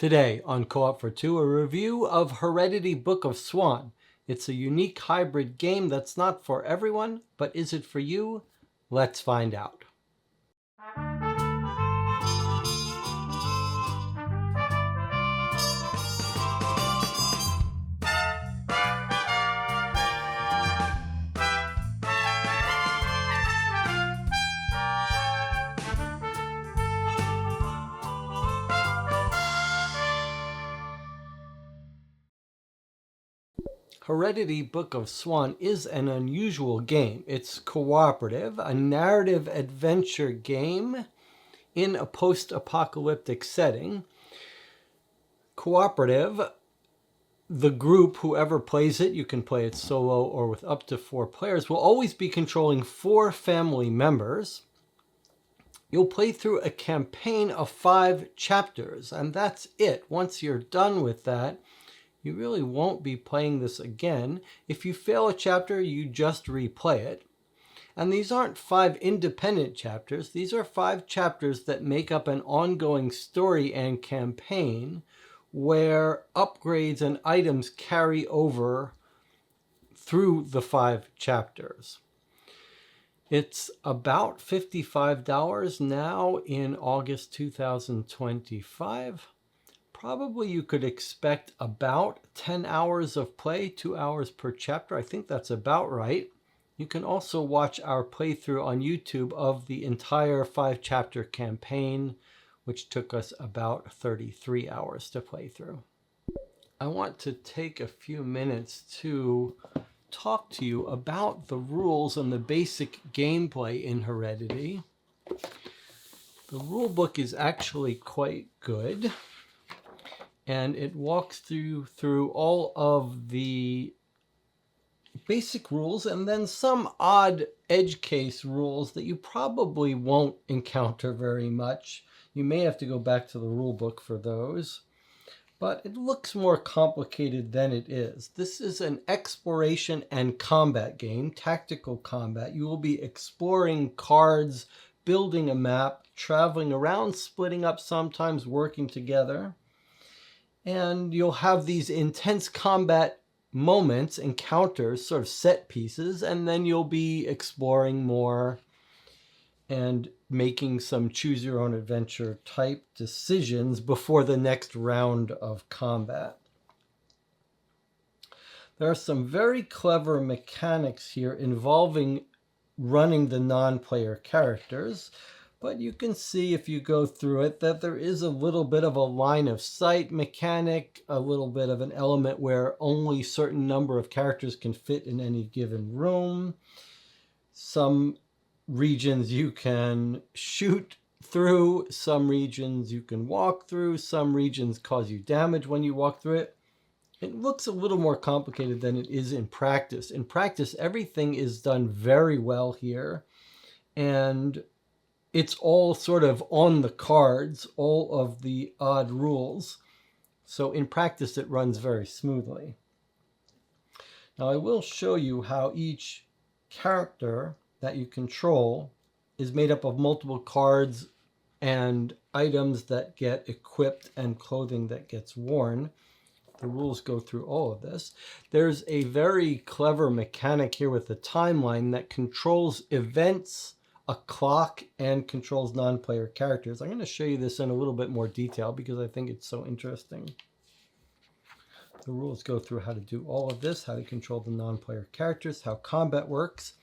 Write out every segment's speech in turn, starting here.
Today on Co-op for Two, a review of Heredity Book of Swan. It's a unique hybrid game that's not for everyone, but is it for you? Let's find out. Heredity Book of Swan is an unusual game. It's cooperative, a narrative adventure game in a post-apocalyptic setting. Cooperative, the group, whoever plays it, you can play it solo or with up to 4 players, will always be controlling 4 family members. You'll play through a campaign of 5 chapters, and that's it. Once you're done with that, you really won't be playing this again. If you fail a chapter, you just replay it. And these aren't 5 independent chapters. These are 5 chapters that make up an ongoing story and campaign where upgrades and items carry over through the 5 chapters. It's about $55 now in August 2025. Probably you could expect about 10 hours of play, 2 hours per chapter. I think that's about right. You can also watch our playthrough on YouTube of the entire 5-chapter campaign, which took us about 33 hours to play through. I want to take a few minutes to talk to you about the rules and the basic gameplay in Heredity. The rule book is actually quite good, and it walks you through all of the basic rules and then some odd edge case rules that you probably won't encounter very much. You may have to go back to the rule book for those, but it looks more complicated than it is. This is an exploration and combat game, tactical combat. You will be exploring cards, building a map, traveling around, splitting up, sometimes working together. And you'll have these intense combat moments, encounters, sort of set pieces, and then you'll be exploring more and making some choose your own adventure type decisions before the next round of combat. There are some very clever mechanics here involving running the non-player characters. But you can see if you go through it that there is a little bit of a line of sight mechanic, a little bit of an element where only a certain number of characters can fit in any given room. Some regions you can shoot through, some regions you can walk through, some regions cause you damage when you walk through it. It looks a little more complicated than it is in practice. In practice, everything is done very well here, and it's all sort of on the cards, all of the odd rules. So in practice, it runs very smoothly. Now I will show you how each character that you control is made up of multiple cards and items that get equipped and clothing that gets worn. The rules go through all of this. There's a very clever mechanic here with the timeline that controls events, a clock, and controls non-player characters. I'm going to show you this in a little bit more detail because I think it's so interesting. The rules go through how to do all of this, how to control the non-player characters, how combat works.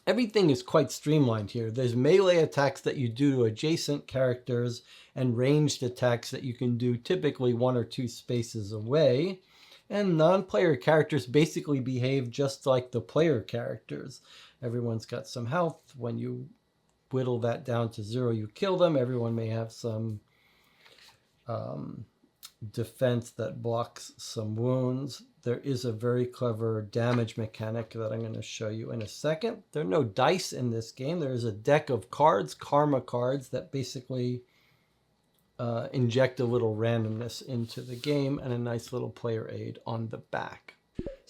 Everything is quite streamlined here. There's melee attacks that you do to adjacent characters and ranged attacks that you can do typically 1 or 2 spaces away. And non-player characters basically behave just like the player characters. Everyone's got some health. When you whittle that down to 0, you kill them. Everyone may have some defense that blocks some wounds. There is a very clever damage mechanic that I'm going to show you in a second. There are no dice in this game. There is a deck of cards, karma cards, that basically inject a little randomness into the game, and a nice little player aid on the back.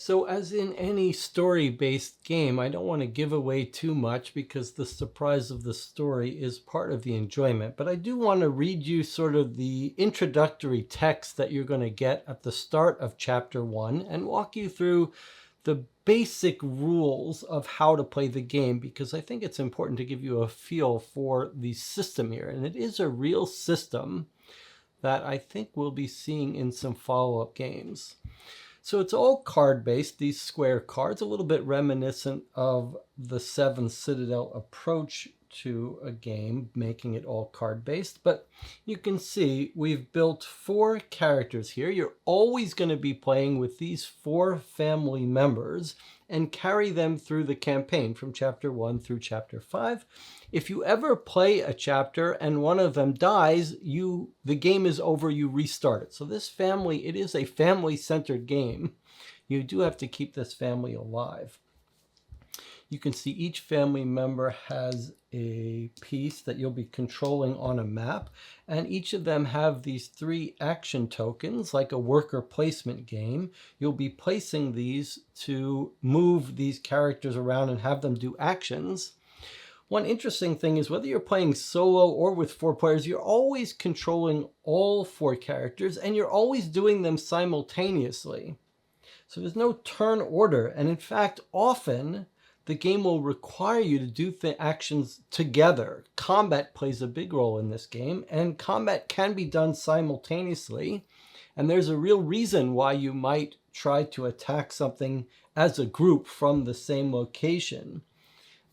So as in any story-based game, I don't want to give away too much because the surprise of the story is part of the enjoyment. But I do want to read you sort of the introductory text that you're going to get at the start of chapter 1 and walk you through the basic rules of how to play the game, because I think it's important to give you a feel for the system here. And it is a real system that I think we'll be seeing in some follow-up games. So it's all card-based, these square cards, a little bit reminiscent of the Seven Citadel approach to a game, making it all card-based. But you can see we've built 4 characters here. You're always going to be playing with these 4 family members and carry them through the campaign from chapter 1 through chapter 5. If you ever play a chapter and one of them dies, the game is over, you restart it. So this family, it is a family-centered game. You do have to keep this family alive. You can see each family member has a piece that you'll be controlling on a map, and each of them have these 3 action tokens, like a worker placement game. You'll be placing these to move these characters around and have them do actions. One interesting thing is whether you're playing solo or with 4 players, you're always controlling all 4 characters, and you're always doing them simultaneously. So there's no turn order, and in fact, often the game will require you to do the actions together. Combat plays a big role in this game, and combat can be done simultaneously. And there's a real reason why you might try to attack something as a group from the same location.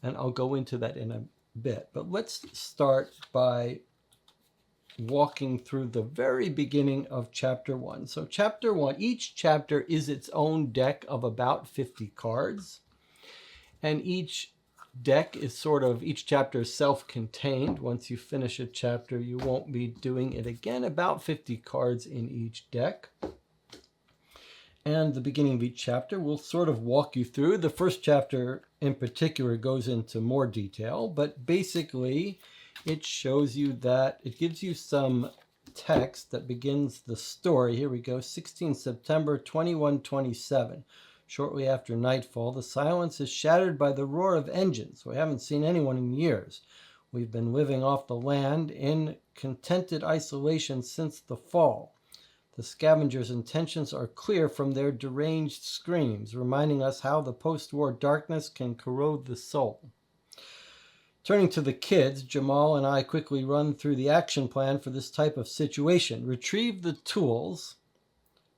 And I'll go into that in a bit. But let's start by walking through the very beginning of chapter 1. So chapter 1, each chapter is its own deck of about 50 cards. And each deck is each chapter is self-contained. Once you finish a chapter, you won't be doing it again. About 50 cards in each deck. And the beginning of each chapter will sort of walk you through. The first chapter in particular goes into more detail, but basically it shows you that it gives you some text that begins the story. Here we go, 16 September 2127. Shortly after nightfall, the silence is shattered by the roar of engines. We haven't seen anyone in years. We've been living off the land in contented isolation since the fall. The scavengers' intentions are clear from their deranged screams, reminding us how the post-war darkness can corrode the soul. Turning to the kids, Jamal and I quickly run through the action plan for this type of situation. Retrieve the tools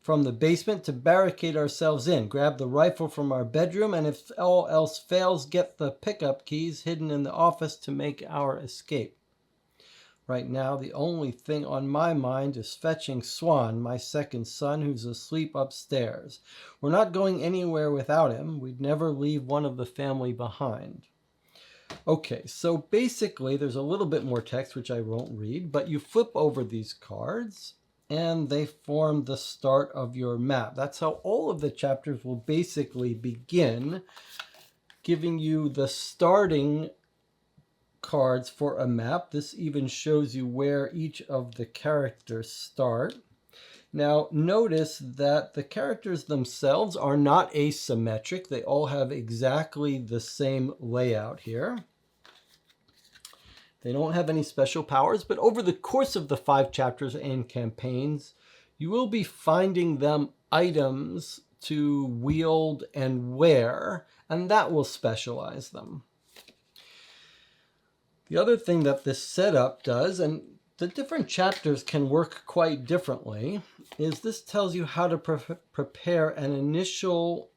from the basement to barricade ourselves in. Grab the rifle from our bedroom, and if all else fails, get the pickup keys hidden in the office to make our escape. Right now, the only thing on my mind is fetching Swan, my second son, who's asleep upstairs. We're not going anywhere without him. We'd never leave one of the family behind. Okay, so basically there's a little bit more text, which I won't read, but you flip over these cards and they form the start of your map. That's how all of the chapters will basically begin, giving you the starting cards for a map. This even shows you where each of the characters start. Now notice that the characters themselves are not asymmetric. They all have exactly the same layout here. They don't have any special powers, but over the course of the 5 chapters and campaigns, you will be finding them items to wield and wear, and that will specialize them. The other thing that this setup does, and the different chapters can work quite differently, is this tells you how to prepare an initial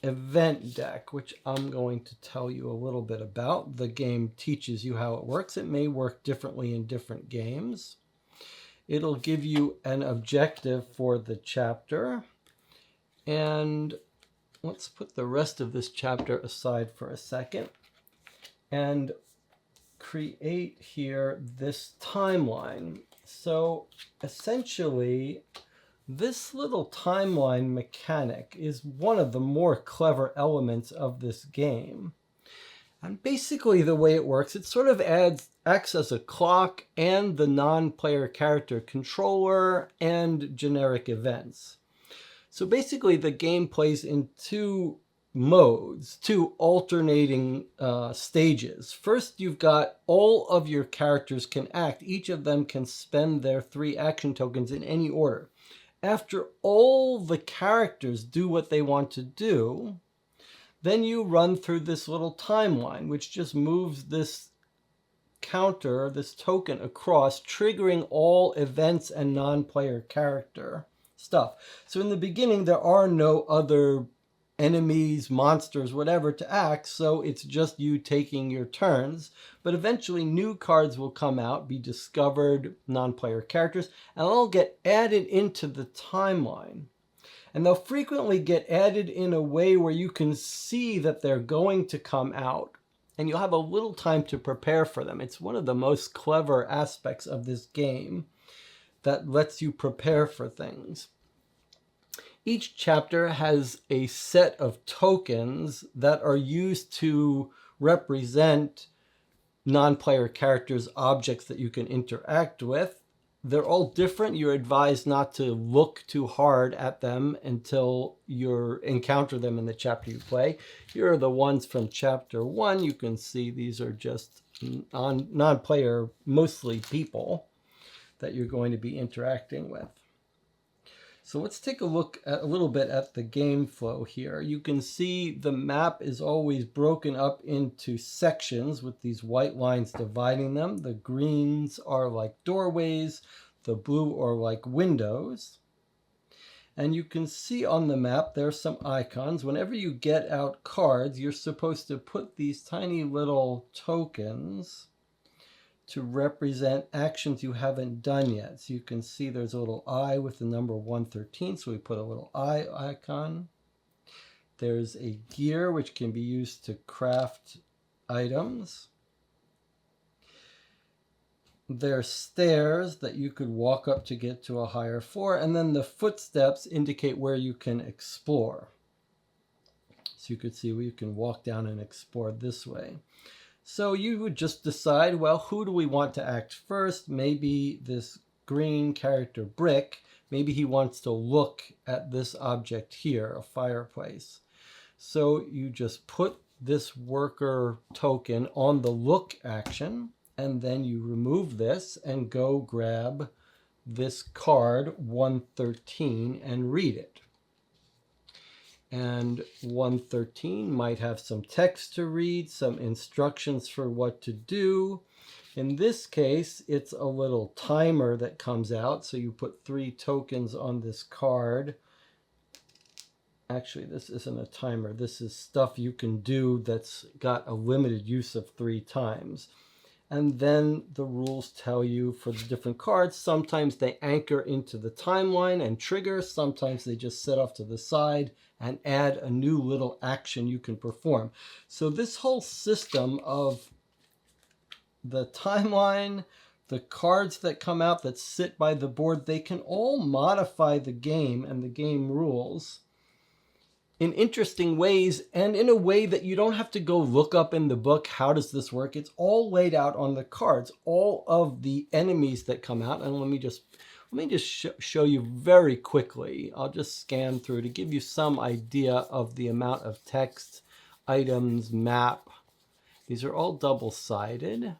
event deck, which I'm going to tell you a little bit about. The game teaches you how it works. It may work differently in different games. It'll give you an objective for the chapter. And let's put the rest of this chapter aside for a second and create here this timeline. So essentially, this little timeline mechanic is one of the more clever elements of this game. And basically the way it works, it sort of acts as a clock and the non-player character controller and generic events. So basically the game plays in two modes, two alternating stages. First, you've got all of your characters can act. Each of them can spend their 3 action tokens in any order. After all the characters do what they want to do, then you run through this little timeline, which just moves this counter, this token across, triggering all events and non-player character stuff. So in the beginning, there are no other enemies, monsters, whatever to act, so it's just you taking your turns. But eventually new cards will come out, be discovered, non-player characters, and they'll get added into the timeline. And they'll frequently get added in a way where you can see that they're going to come out, and you'll have a little time to prepare for them. It's one of the most clever aspects of this game that lets you prepare for things. Each chapter has a set of tokens that are used to represent non-player characters, objects that you can interact with. They're all different. You're advised not to look too hard at them until you encounter them in the chapter you play. Here are the ones from chapter 1. You can see these are just non-player, mostly people that you're going to be interacting with. So let's take a look at a little bit at the game flow here. You can see the map is always broken up into sections with these white lines dividing them. The greens are like doorways, the blue are like windows. And you can see on the map there are some icons. Whenever you get out cards, you're supposed to put these tiny little tokens to represent actions you haven't done yet. So you can see there's a little eye with the number 113, so we put a little eye icon. There's a gear which can be used to craft items. There's stairs that you could walk up to get to a higher floor, and then the footsteps indicate where you can explore. So you could see where you can walk down and explore this way. So you would just decide, well, who do we want to act first? Maybe this green character Brick, maybe he wants to look at this object here, a fireplace. So you just put this worker token on the look action, and then you remove this and go grab this card 113 and read it. And 113 might have some text to read, some instructions for what to do. In this case, it's a little timer that comes out. So you put 3 tokens on this card. Actually, this isn't a timer. This is stuff you can do that's got a limited use of 3 times. And then the rules tell you for the different cards, sometimes they anchor into the timeline and trigger, sometimes they just set off to the side and add a new little action you can perform. So this whole system of the timeline, the cards that come out that sit by the board, they can all modify the game and the game rules in interesting ways, and in a way that you don't have to go look up in the book, how does this work? It's all laid out on the cards, all of the enemies that come out. And let me just show you very quickly. I'll just scan through to give you some idea of the amount of text, items, map. These are all double-sided. I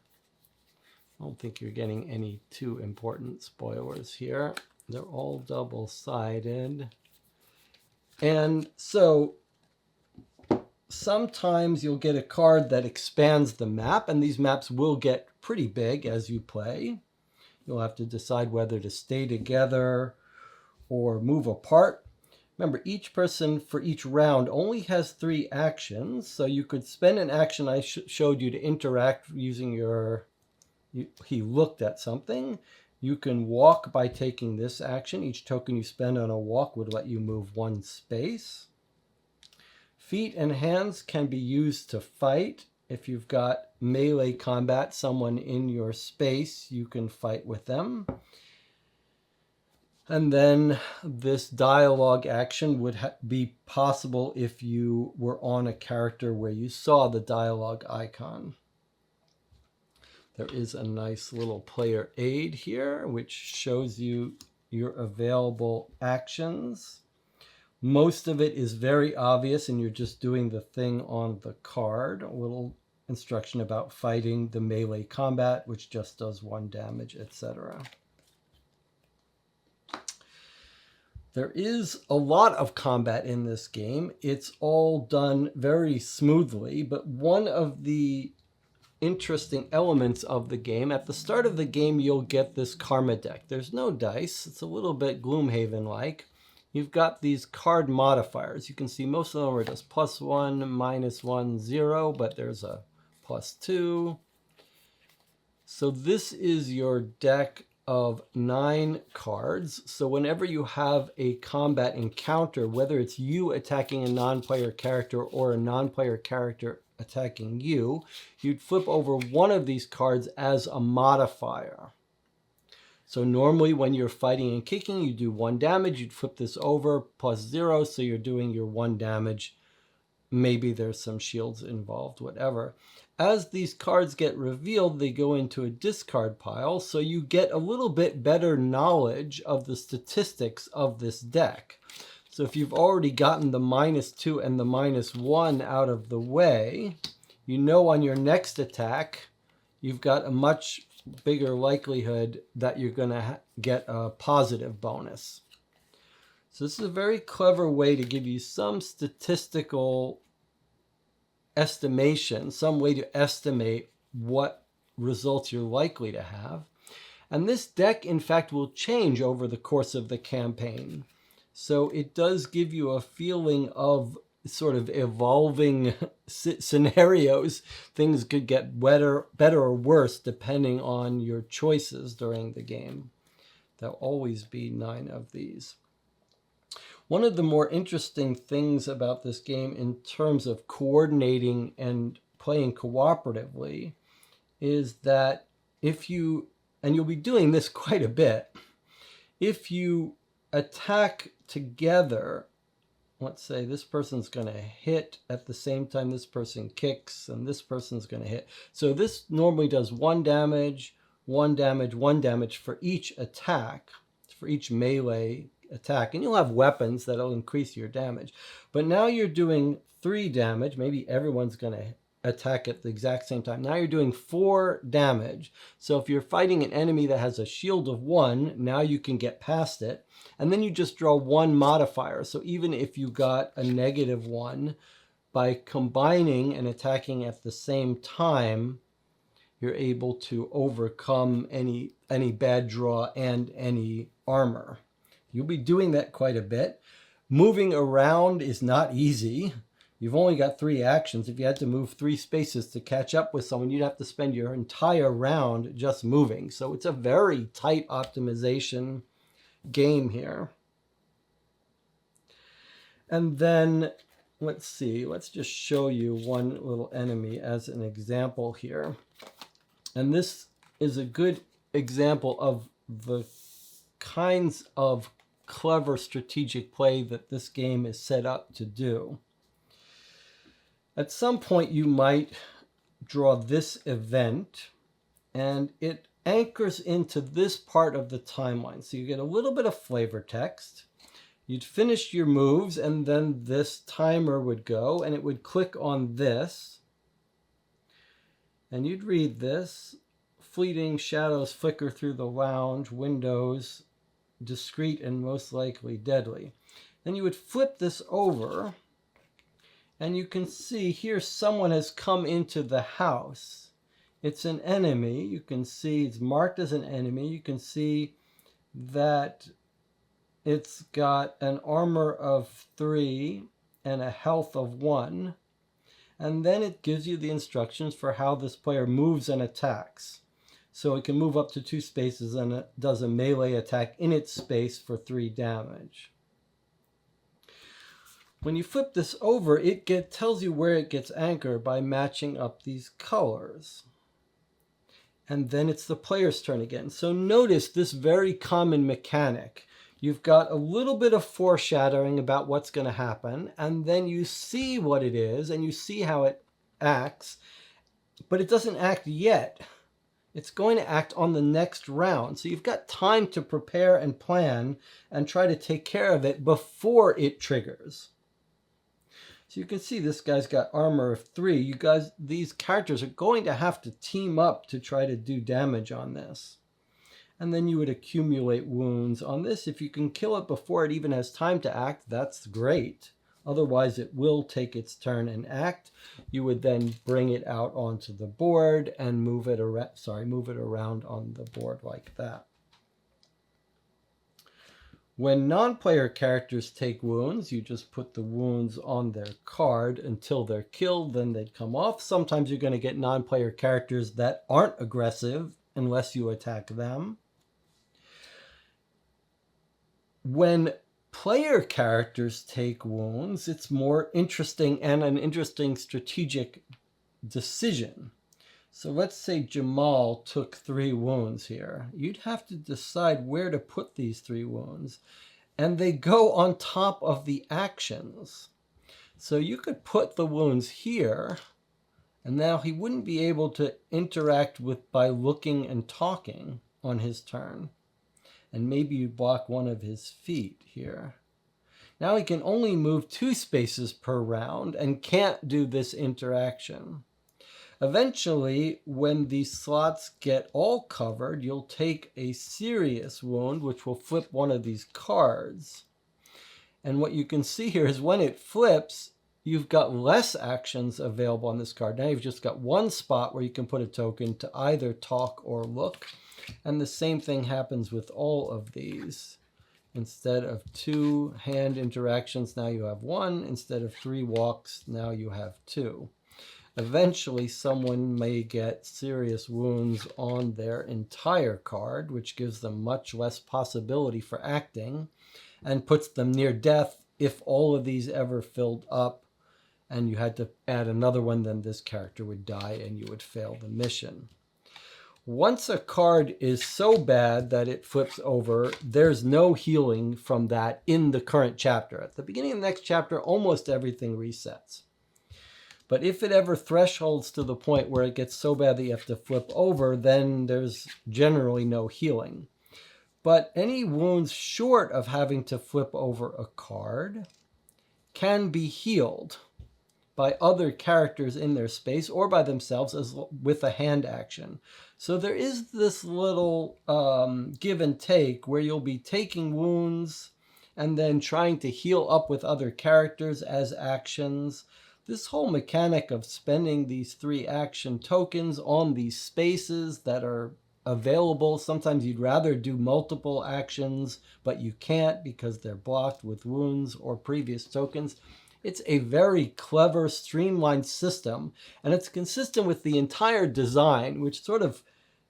don't think you're getting any too important spoilers here. They're all double-sided. And so sometimes you'll get a card that expands the map, and these maps will get pretty big as you play. You'll have to decide whether to stay together or move apart. Remember, each person for each round only has 3 actions, so you could spend an action I showed you to interact using he looked at something. You can walk by taking this action. Each token you spend on a walk would let you move 1 space. Feet and hands can be used to fight. If you've got melee combat, someone in your space, you can fight with them. And then this dialogue action would be possible if you were on a character where you saw the dialogue icon. There is a nice little player aid here, which shows you your available actions. Most of it is very obvious and you're just doing the thing on the card. A little instruction about fighting, the melee combat, which just does 1 damage, etc. There is a lot of combat in this game. It's all done very smoothly, but one of the interesting elements of the game, at the start of the game, you'll get this karma deck. There's no dice. It's a little bit Gloomhaven-like. You've got these card modifiers. You can see most of them are just +1, -1, 0, but there's a +2. So this is your deck of 9 cards. So whenever you have a combat encounter, whether it's you attacking a non-player character or a non-player character attacking you, you'd flip over one of these cards as a modifier. So normally when you're fighting and kicking, you do 1 damage, you'd flip this over, +0, so you're doing your 1 damage. Maybe there's some shields involved, whatever. As these cards get revealed, they go into a discard pile, so you get a little bit better knowledge of the statistics of this deck. So if you've already gotten the -2 and the -1 out of the way, you know on your next attack, you've got a much bigger likelihood that you're going to get a positive bonus. So this is a very clever way to give you some statistical estimation, some way to estimate what results you're likely to have. And this deck, in fact, will change over the course of the campaign. So it does give you a feeling of sort of evolving scenarios. Things could get better or worse depending on your choices during the game. There'll always be 9 of these. One of the more interesting things about this game in terms of coordinating and playing cooperatively is that if you, and you'll be doing this quite a bit, if you attack together, let's say this person's going to hit at the same time this person kicks, and this person's going to hit. So this normally does 1 damage, 1 damage, 1 damage for each attack, for each melee attack, and you'll have weapons that'll increase your damage. But now you're doing 3 damage. Maybe everyone's going to attack at the exact same time. Now you're doing 4 damage. So if you're fighting an enemy that has a shield of 1, now you can get past it. And then you just draw 1 modifier. So even if you got a -1, by combining and attacking at the same time, you're able to overcome any bad draw and any armor. You'll be doing that quite a bit. Moving around is not easy. You've only got 3 actions. If you had to move 3 spaces to catch up with someone, you'd have to spend your entire round just moving. So it's a very tight optimization game here. And then, let's see, let's just show you one little enemy as an example here. And this is a good example of the kinds of clever strategic play that this game is set up to do. At some point you might draw this event and it anchors into this part of the timeline. So you get a little bit of flavor text. You'd finish your moves and then this timer would go and it would click on this. And you'd read this. Fleeting shadows flicker through the lounge, windows, discreet and most likely deadly. Then you would flip this over and you can see here someone has come into the house. It's an enemy. You can see it's marked as an enemy. You can see that it's got an armor of 3 and a health of 1. And then it gives you the instructions for how this player moves and attacks. So it can move up to 2 spaces and it does a melee attack in its space for 3 damage. When you flip this over, it tells you where it gets anchored by matching up these colors. And then it's the player's turn again. So notice this very common mechanic. You've got a little bit of foreshadowing about what's going to happen, and then you see what it is, and you see how it acts, but it doesn't act yet. It's going to act on the next round. So you've got time to prepare and plan and try to take care of it before it triggers. So you can see this guy's got armor of 3. You guys, these characters are going to have to team up to try to do damage on this. And then you would accumulate wounds on this. If you can kill it before it even has time to act, that's great. Otherwise, it will take its turn and act. You would then bring it out onto the board and move it around on the board like that. When non-player characters take wounds, you just put the wounds on their card until they're killed, then they'd come off. Sometimes you're going to get non-player characters that aren't aggressive unless you attack them. When player characters take wounds, it's more interesting and an interesting strategic decision. So let's say Jamal took 3 wounds here. You'd have to decide where to put these 3 wounds. And they go on top of the actions. So you could put the wounds here, and now he wouldn't be able to interact with by looking and talking on his turn. And maybe you block one of his feet here. Now he can only move 2 spaces per round and can't do this interaction. Eventually, when these slots get all covered, you'll take a serious wound, which will flip one of these cards. And what you can see here is when it flips, you've got less actions available on this card. Now you've just got 1 spot where you can put a token to either talk or look. And the same thing happens with all of these. Instead of 2 hand interactions, now you have 1. Instead of 3 walks, now you have 2. Eventually, someone may get serious wounds on their entire card, which gives them much less possibility for acting and puts them near death if all of these ever filled up and you had to add another one, then this character would die and you would fail the mission. Once a card is so bad that it flips over, there's no healing from that in the current chapter. At the beginning of the next chapter, almost everything resets. But if it ever thresholds to the point where it gets so bad that you have to flip over, then there's generally no healing. But any wounds short of having to flip over a card can be healed by other characters in their space or by themselves with a hand action. So there is this little give and take where you'll be taking wounds and then trying to heal up with other characters as actions. This whole mechanic of spending these 3 action tokens on these spaces that are available. Sometimes you'd rather do multiple actions, but you can't because they're blocked with wounds or previous tokens. It's a very clever, streamlined system, and it's consistent with the entire design, which sort of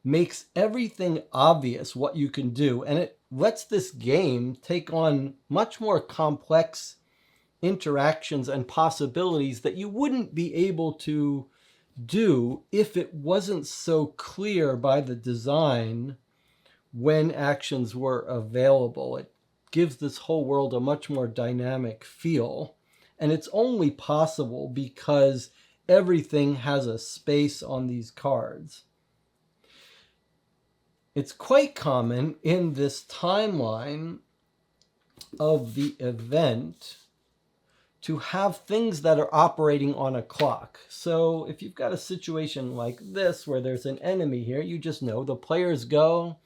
makes everything obvious what you can do, and it lets this game take on much more complex interactions and possibilities that you wouldn't be able to do if it wasn't so clear by the design when actions were available. It gives this whole world a much more dynamic feel, and it's only possible because everything has a space on these cards. It's quite common in this timeline of the event to have things that are operating on a clock. So if you've got a situation like this where there's an enemy here, you just know the players go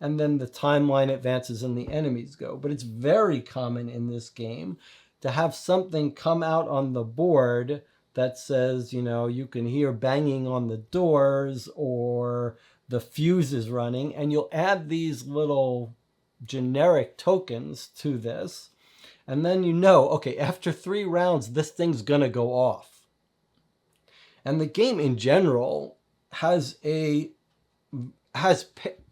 and then the timeline advances and the enemies go. But it's very common in this game to have something come out on the board that says, you know, you can hear banging on the doors or the fuse is running, and you'll add these little generic tokens to this. And then you know, okay, after 3 rounds, this thing's going to go off. And the game in general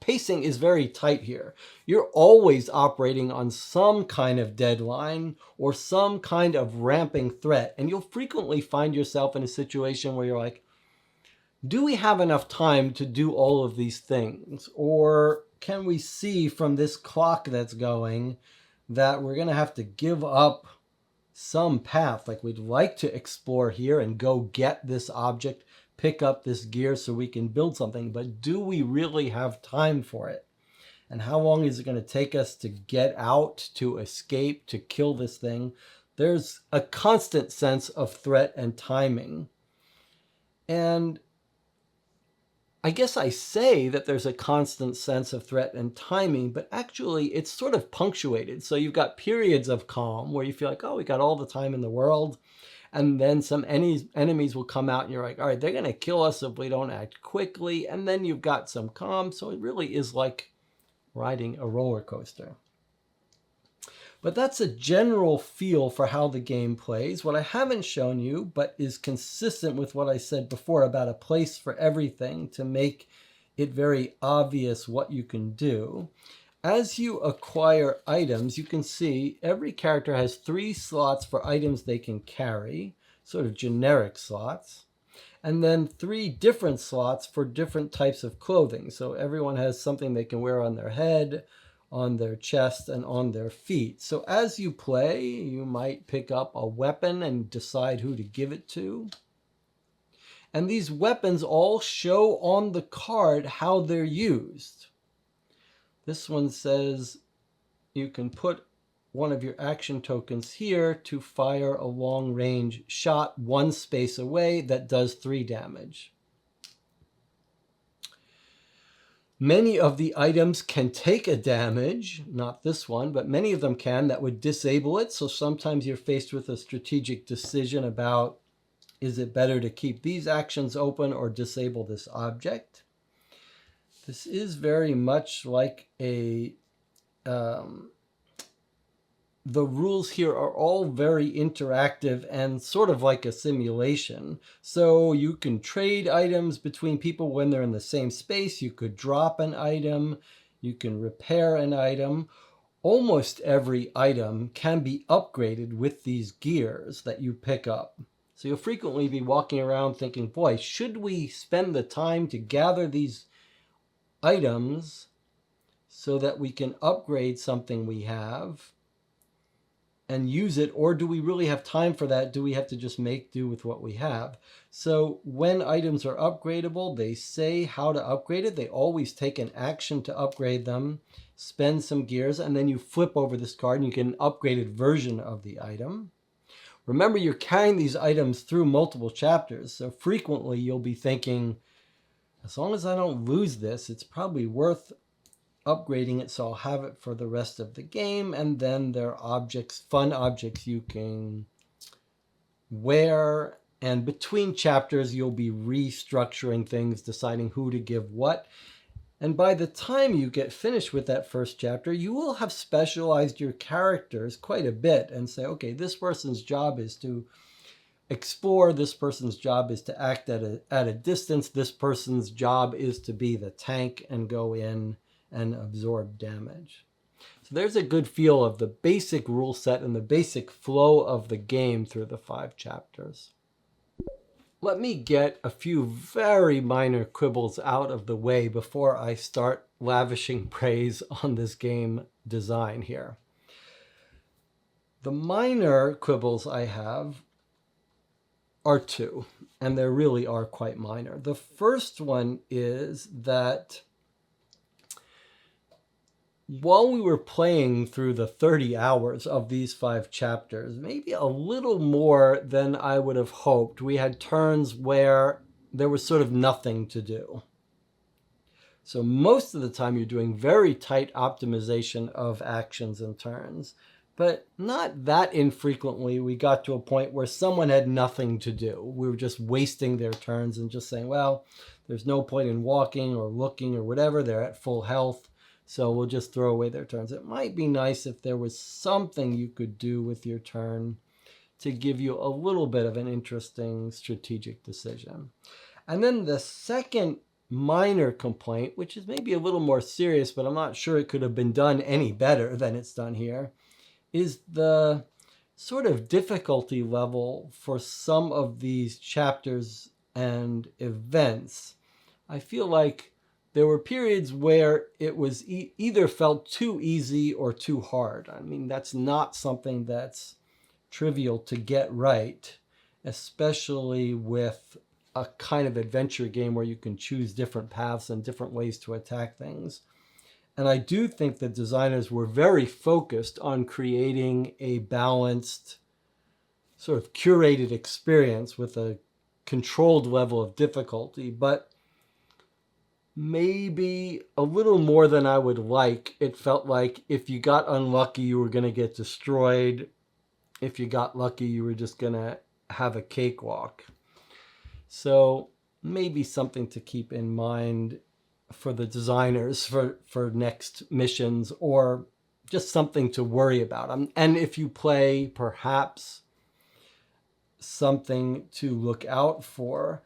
pacing is very tight here. You're always operating on some kind of deadline or some kind of ramping threat. And you'll frequently find yourself in a situation where you're like, do we have enough time to do all of these things? Or can we see from this clock that's going that we're going to have to give up some path? Like, we'd like to explore here and go get this object, pick up this gear so we can build something, but do we really have time for it? And how long is it going to take us to get out, to escape, to kill this thing? There's a constant sense of threat and timing. And I guess I say that there's a constant sense of threat and timing, but actually it's sort of punctuated. So you've got periods of calm where you feel like, oh, we got all the time in the world. And then some enemies will come out and you're like, all right, they're going to kill us if we don't act quickly. And then you've got some calm. So it really is like riding a roller coaster. But that's a general feel for how the game plays. What I haven't shown you, but is consistent with what I said before about a place for everything to make it very obvious what you can do. As you acquire items, you can see every character has 3 slots for items they can carry, sort of generic slots, and then 3 different slots for different types of clothing. So everyone has something they can wear on their head, on their chest, and on their feet. So as you play, you might pick up a weapon and decide who to give it to. And these weapons all show on the card how they're used. This one says you can put one of your action tokens here to fire a long-range shot 1 space away that does 3 damage. Many of the items can take a damage, not this one, but many of them can, that would disable it. So sometimes you're faced with a strategic decision about, is it better to keep these actions open or disable this object? This is very much like a... the rules here are all very interactive and sort of like a simulation. So you can trade items between people when they're in the same space. You could drop an item. You can repair an item. Almost every item can be upgraded with these gears that you pick up. So you'll frequently be walking around thinking, boy, should we spend the time to gather these items so that we can upgrade something we have and use it, or do we really have time for that? Do we have to just make do with what we have? So when items are upgradable, they say how to upgrade it. They always take an action to upgrade them, spend some gears, and then you flip over this card and you get an upgraded version of the item. Remember, you're carrying these items through multiple chapters, so frequently you'll be thinking, as long as I don't lose this, it's probably worth upgrading it, so I'll have it for the rest of the game. And then there are objects, fun objects you can wear, and between chapters you'll be restructuring things, deciding who to give what. And by the time you get finished with that first chapter, you will have specialized your characters quite a bit and say, okay, this person's job is to explore, this person's job is to act at a distance, this person's job is to be the tank and go in and absorb damage. So there's a good feel of the basic rule set and the basic flow of the game through the 5 chapters. Let me get a few very minor quibbles out of the way before I start lavishing praise on this game design here. The minor quibbles I have are 2, and they really are quite minor. The first one is that while we were playing through the 30 hours of these 5 chapters, maybe a little more than I would have hoped, we had turns where there was sort of nothing to do. So most of the time you're doing very tight optimization of actions and turns, but not that infrequently we got to a point where someone had nothing to do. We were just wasting their turns and just saying, well, there's no point in walking or looking or whatever, they're at full health. So we'll just throw away their turns. It might be nice if there was something you could do with your turn to give you a little bit of an interesting strategic decision. And then the second minor complaint, which is maybe a little more serious, but I'm not sure it could have been done any better than it's done here, is the sort of difficulty level for some of these chapters and events. I feel like there were periods where it was either felt too easy or too hard. I mean, that's not something that's trivial to get right, especially with a kind of adventure game where you can choose different paths and different ways to attack things. And I do think the designers were very focused on creating a balanced, sort of curated experience with a controlled level of difficulty, but maybe a little more than I would like. It felt like if you got unlucky, you were going to get destroyed. If you got lucky, you were just going to have a cakewalk. So maybe something to keep in mind for the designers for next missions, or just something to worry about. And if you play, perhaps something to look out for.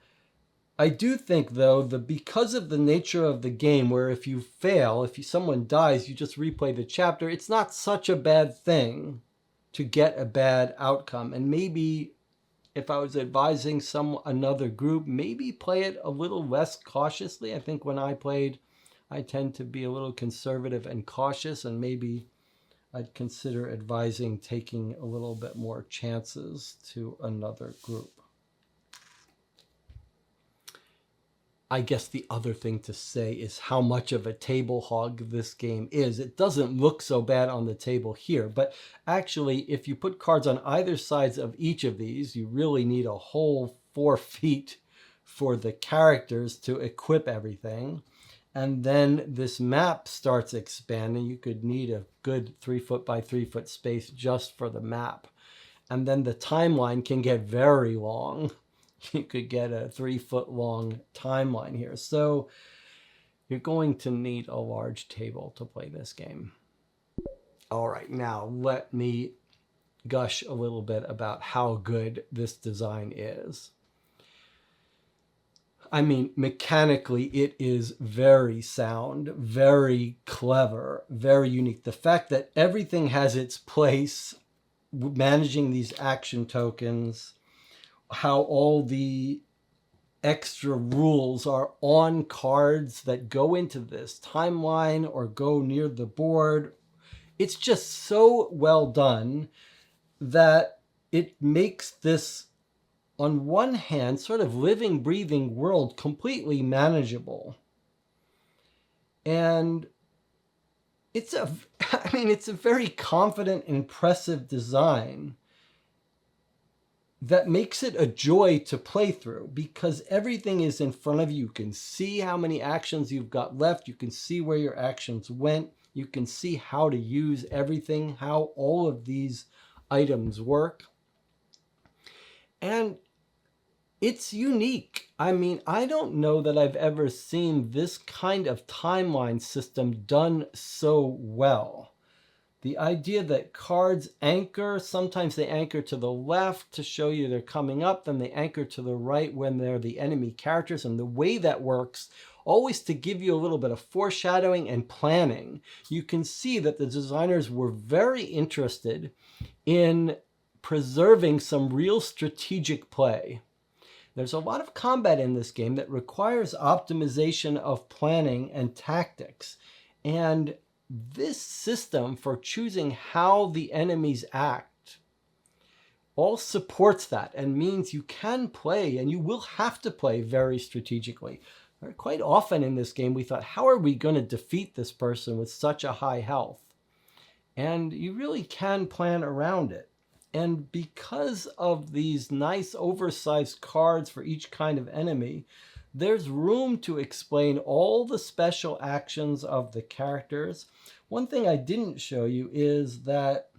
I do think, though, that because of the nature of the game, where if you fail, if someone dies, you just replay the chapter, it's not such a bad thing to get a bad outcome. And maybe if I was advising another group, maybe play it a little less cautiously. I think when I played, I tend to be a little conservative and cautious, and maybe I'd consider advising taking a little bit more chances to another group. I guess the other thing to say is how much of a table hog this game is. It doesn't look so bad on the table here, but actually if you put cards on either sides of each of these, you really need a whole 4 feet for the characters to equip everything. And then this map starts expanding. You could need a good 3 foot by 3 foot space just for the map. And then the timeline can get very long. You could get a 3 foot long timeline here. So you're going to need a large table to play this game. All right, now let me gush a little bit about how good this design is. I mean, mechanically, it is very sound, very clever, very unique. The fact that everything has its place, managing these action tokens, how all the extra rules are on cards that go into this timeline or go near the board. It's just so well done that it makes this, on one hand, sort of living, breathing world completely manageable. And it's a very confident, impressive design that makes it a joy to play through, because everything is in front of you. You can see how many actions you've got left. You can see where your actions went. You can see how to use everything, how all of these items work. And it's unique. I mean, I don't know that I've ever seen this kind of timeline system done so well. The idea that cards anchor, sometimes they anchor to the left to show you they're coming up, then they anchor to the right when they're the enemy characters. And the way that works, always to give you a little bit of foreshadowing and planning. You can see that the designers were very interested in preserving some real strategic play. There's a lot of combat in this game that requires optimization of planning and tactics. And this system for choosing how the enemies act all supports that, and means you can play, and you will have to play very strategically. Quite often in this game, we thought, how are we going to defeat this person with such a high health? And you really can plan around it. And because of these nice oversized cards for each kind of enemy, there's room to explain all the special actions of the characters. One thing I didn't show you is that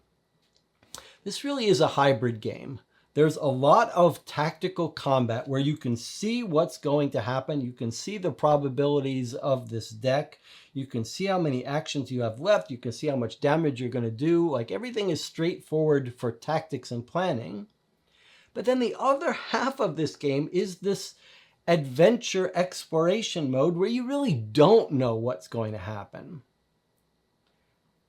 this really is a hybrid game. There's a lot of tactical combat where you can see what's going to happen. You can see the probabilities of this deck. You can see how many actions you have left. You can see how much damage you're going to do. Like, everything is straightforward for tactics and planning. But then the other half of this game is this adventure exploration mode where you really don't know what's going to happen.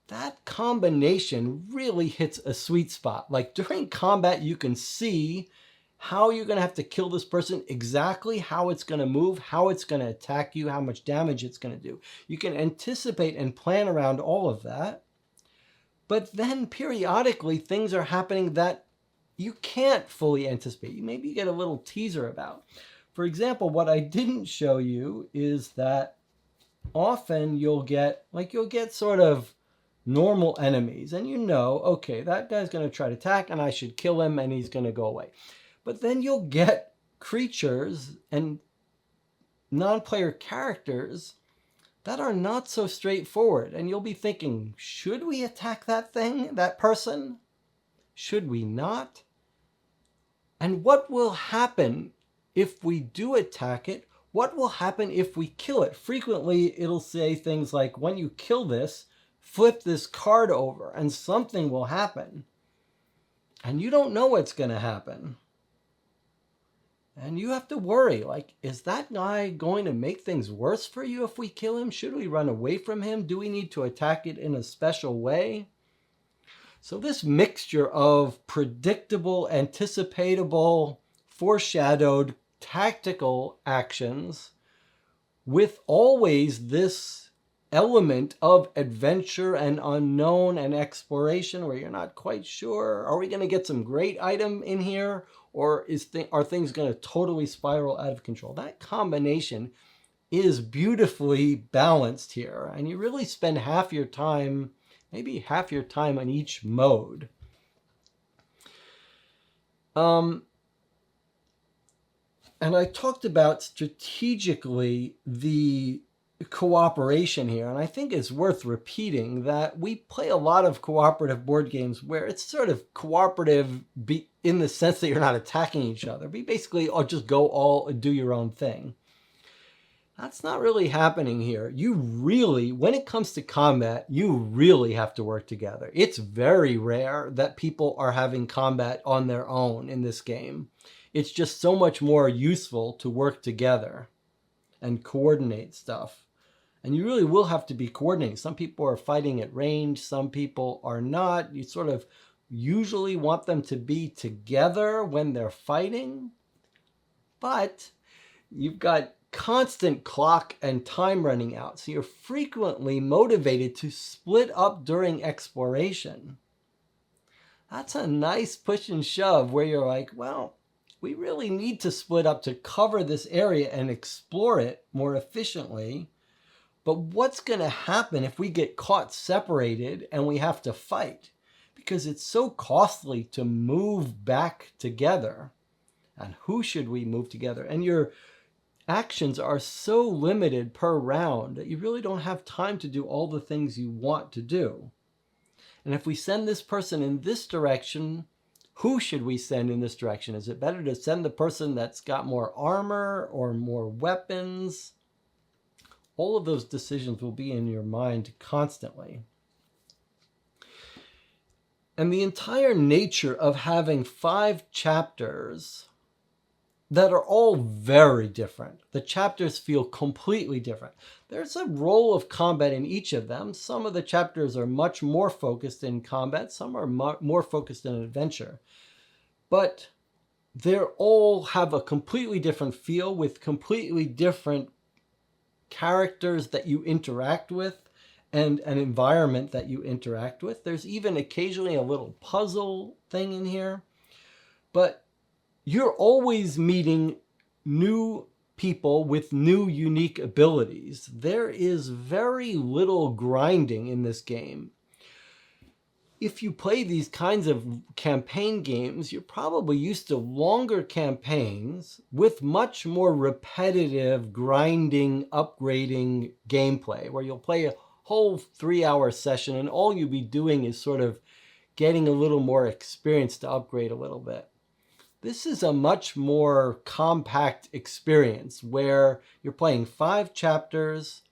That combination really hits a sweet spot. Like, during combat, you can see how you're going to have to kill this person, exactly how it's going to move, how it's going to attack you, how much damage it's going to do. You can anticipate and plan around all of that. But then periodically things are happening that you can't fully anticipate. Maybe you get a little teaser about. For example, what I didn't show you is that often you'll get sort of normal enemies, and okay, that guy's going to try to attack and I should kill him and he's going to go away. But then you'll get creatures and non-player characters that are not so straightforward, and you'll be thinking, should we attack that person? Should we not? And what will happen if we do attack it? What will happen if we kill it? Frequently, it'll say things like, when you kill this, flip this card over and something will happen. And you don't know what's going to happen. And you have to worry, is that guy going to make things worse for you if we kill him? Should we run away from him? Do we need to attack it in a special way? So this mixture of predictable, anticipatable, foreshadowed, tactical actions with always this element of adventure and unknown and exploration where you're not quite sure, are we going to get some great item in here, or are things going to totally spiral out of control? That combination is beautifully balanced here, and you really spend maybe half your time on each mode. And I talked about strategically the cooperation here, and I think it's worth repeating that we play a lot of cooperative board games where it's sort of cooperative in the sense that you're not attacking each other, but basically just go do your own thing. That's not really happening here. When it comes to combat, you really have to work together. It's very rare that people are having combat on their own in this game. It's just so much more useful to work together and coordinate stuff. And you really will have to be coordinating. Some people are fighting at range, some people are not. You sort of usually want them to be together when they're fighting, but you've got constant clock and time running out. So you're frequently motivated to split up during exploration. That's a nice push and shove where you're like, well, we really need to split up to cover this area and explore it more efficiently. But what's going to happen if we get caught separated and we have to fight? Because it's so costly to move back together. And who should we move together? And your actions are so limited per round that you really don't have time to do all the things you want to do. And if we send this person in this direction, who should we send in this direction? Is it better to send the person that's got more armor or more weapons? All of those decisions will be in your mind constantly. And the entire nature of having 5 chapters that are all very different. The chapters feel completely different. There's a role of combat in each of them. Some of the chapters are much more focused in combat. Some are more focused in adventure. But they all have a completely different feel with completely different characters that you interact with and an environment that you interact with. There's even occasionally a little puzzle thing in here. But you're always meeting new people with new unique abilities. There is very little grinding in this game. If you play these kinds of campaign games, you're probably used to longer campaigns with much more repetitive grinding, upgrading gameplay, where you'll play a whole 3-hour session and all you'll be doing is sort of getting a little more experience to upgrade a little bit. This is a much more compact experience where you're playing 5 chapters.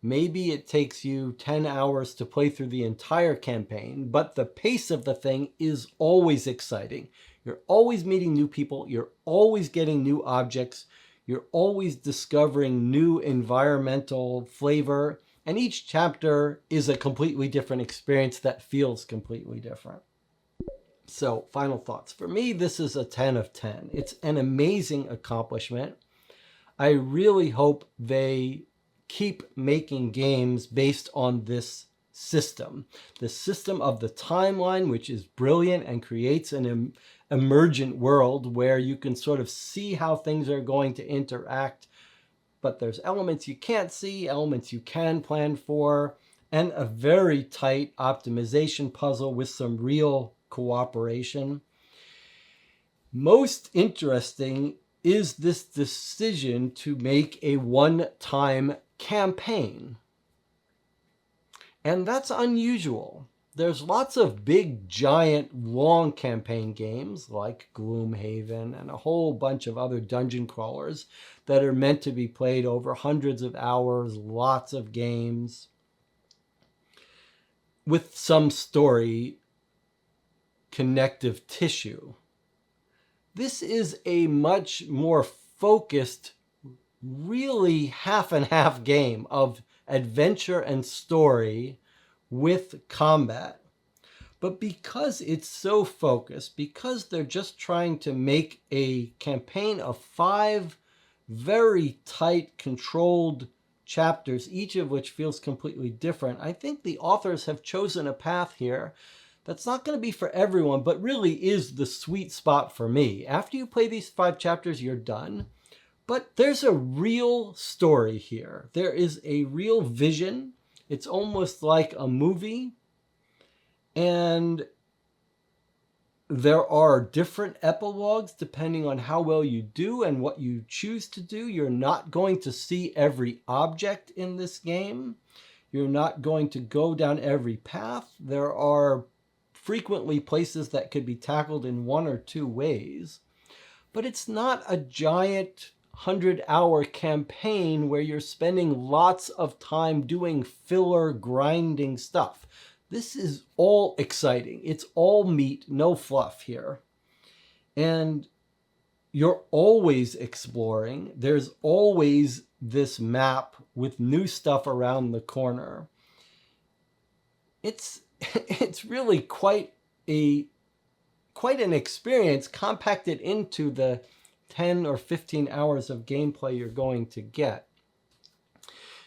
Maybe it takes you 10 hours to play through the entire campaign, but the pace of the thing is always exciting. You're always meeting new people. You're always getting new objects. You're always discovering new environmental flavor. And each chapter is a completely different experience that feels completely different. So, final thoughts. For me, this is a 10 of 10. It's an amazing accomplishment. I really hope they keep making games based on this system. The system of the timeline, which is brilliant and creates an emergent world where you can sort of see how things are going to interact, but there's elements you can't see, elements you can plan for, and a very tight optimization puzzle with some real cooperation. Most interesting is this decision to make a one-time campaign. And that's unusual. There's lots of big, giant, long campaign games like Gloomhaven and a whole bunch of other dungeon crawlers that are meant to be played over hundreds of hours, lots of games, with some story connective tissue. This is a much more focused, really half and half game of adventure and story with combat. But because it's so focused, because they're just trying to make a campaign of 5 very tight, controlled chapters, each of which feels completely different, I think the authors have chosen a path here that's not going to be for everyone, but really is the sweet spot for me. After you play these 5 chapters, you're done. But there's a real story here. There is a real vision. It's almost like a movie. And there are different epilogues depending on how well you do and what you choose to do. You're not going to see every object in this game. You're not going to go down every path. There are frequently places that could be tackled in 1 or 2 ways. But it's not a giant 100-hour campaign where you're spending lots of time doing filler, grinding stuff. This is all exciting. It's all meat, no fluff here. And you're always exploring. There's always this map with new stuff around the corner. It's really quite an experience compacted into the 10 or 15 hours of gameplay you're going to get.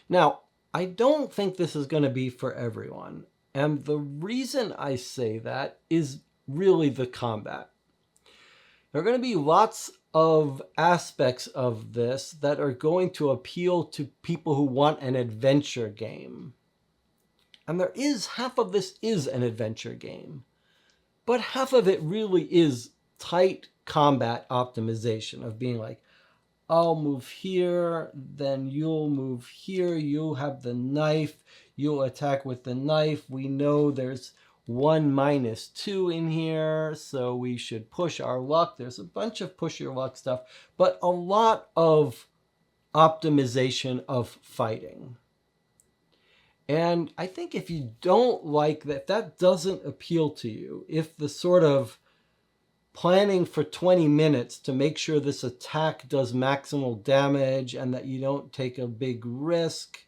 Now, I don't think this is going to be for everyone. And the reason I say that is really the combat. There are going to be lots of aspects of this that are going to appeal to people who want an adventure game. And half of this is an adventure game. But half of it really is tight combat optimization of being like, I'll move here, then you'll move here, you'll have the knife, you'll attack with the knife. We know there's 1 minus 2 in here, so we should push our luck. There's a bunch of push your luck stuff, but a lot of optimization of fighting. And I think if you don't like that, that doesn't appeal to you, if the sort of planning for 20 minutes to make sure this attack does maximal damage and that you don't take a big risk,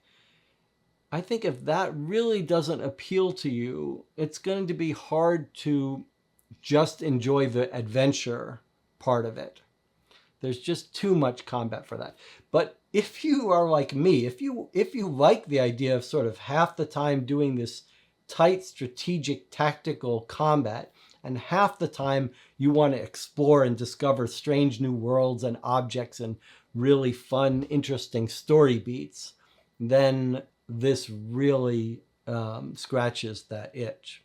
I think if that really doesn't appeal to you, it's going to be hard to just enjoy the adventure part of it. There's just too much combat for that. But if you are like me, if you like the idea of sort of half the time doing this tight strategic tactical combat and half the time you want to explore and discover strange new worlds and objects and really fun, interesting story beats, then this really scratches that itch.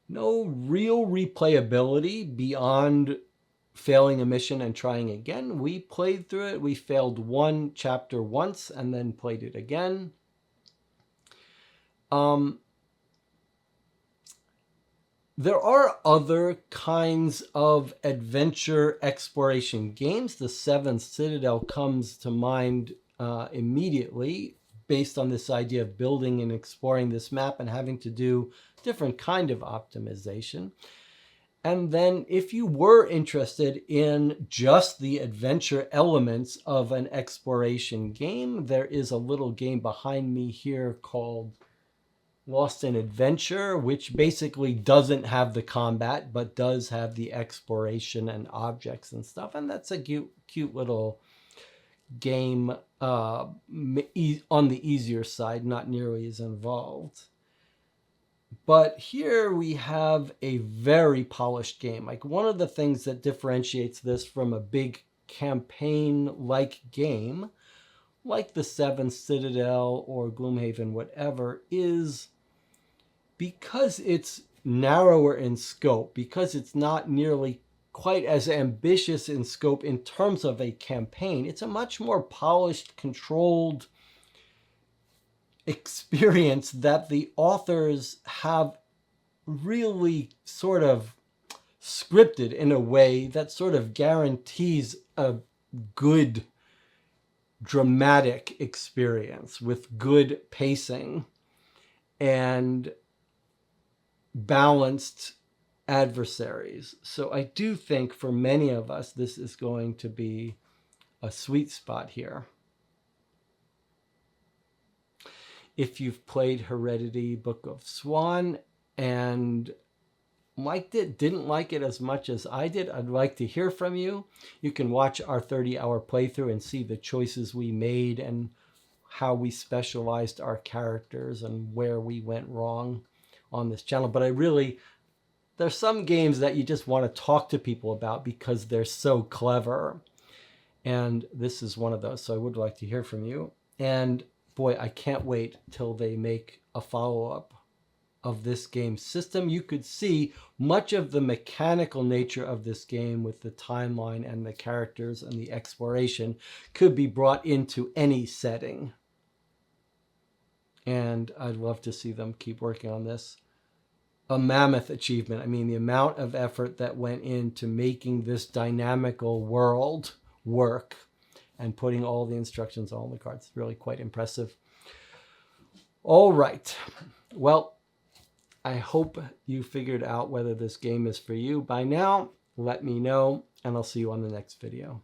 No real replayability beyond failing a mission and trying again. We played through it. We failed 1 chapter once and then played it again. There are other kinds of adventure exploration games. The Seventh Citadel comes to mind immediately, based on this idea of building and exploring this map and having to do different kind of optimization. And then if you were interested in just the adventure elements of an exploration game, there is a little game behind me here called Lost in Adventure, which basically doesn't have the combat, but does have the exploration and objects and stuff. And that's a cute little game on the easier side, not nearly as involved. But here we have a very polished game. Like, one of the things that differentiates this from a big campaign-like game, like the Seventh Citadel or Gloomhaven, whatever, is because it's narrower in scope, because it's not nearly quite as ambitious in scope in terms of a campaign. It's a much more polished, controlled experience that the authors have really sort of scripted in a way that sort of guarantees a good dramatic experience with good pacing and balanced adversaries. So I do think for many of us, this is going to be a sweet spot here. If you've played Heredity, Book of Swan, and liked it, didn't like it as much as I did, I'd like to hear from you. You can watch our 30-hour playthrough and see the choices we made and how we specialized our characters and where we went wrong on this channel. But there's some games that you just want to talk to people about because they're so clever. And this is one of those. So I would like to hear from you. And boy, I can't wait till they make a follow-up of this game system. You could see much of the mechanical nature of this game with the timeline and the characters and the exploration could be brought into any setting. And I'd love to see them keep working on this. A mammoth achievement. I mean, the amount of effort that went into making this dynamical world work and putting all the instructions on the cards is really quite impressive. All right. Well, I hope you figured out whether this game is for you by now. Let me know, and I'll see you on the next video.